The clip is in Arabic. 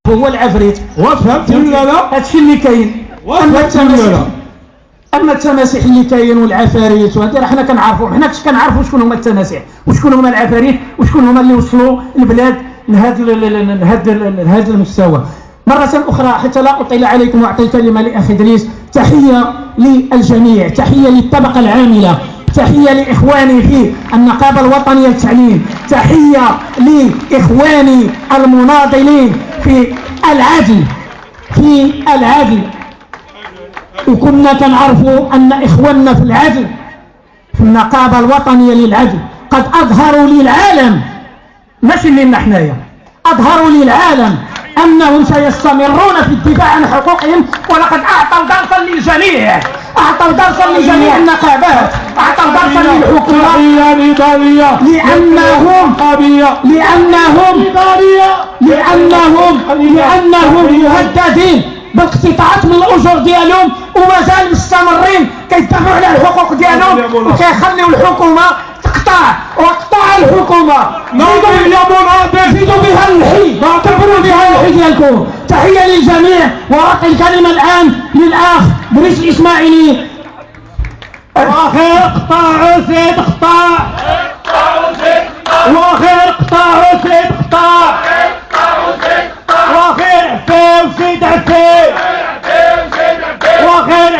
هو العفريت. وفهمتي ولا لا؟ هادشي اللي كاين. اما التماسيح اللي كاين والعفاريت وهذا راه حنا كنعرفوا، حنا كنعرفوا شكون هما التماسيح وشكون هما العفاريت وشكون هما اللي وصلوا البلاد لهذا المستوى. مرة أخرى حتى لا أطيل عليكم وأعطي الكلمة لأخي إدريس. تحية للجميع، تحية للطبقة العاملة، تحية لإخواني في النقابة الوطنية للتعليم، تحية لإخواني المناضلين في العدل. وكنا كنعرفوا أن إخواننا في العدل في النقابة الوطنية للعدل قد أظهروا للعالم، ماشي لنا حنايا، أظهروا للعالم أنهم سيستمرون في الدفاع عن حقوقهم، ولقد أعطوا درسا للجميع، أعطوا درسا لجميع النقابات، أعطوا درسا للحكومة، لأنهم مهددين بالاقتطاعات من الأجور ديالهم، ومازال مستمرين كيدافعوا على الحقوق ديالهم وكيخليوا الحكومة تقطع الحكومة. زيدوا بها الحي، كبروا بها الحي ديالكم. تحية للجميع، وأعطي الكلمة الآن للأخ دريس الإسماعيلي. واخير اقطعوا زيد اقطع، واخير اقطعوا زيد اقطع، واخير عفاو زيد عفاو، واخير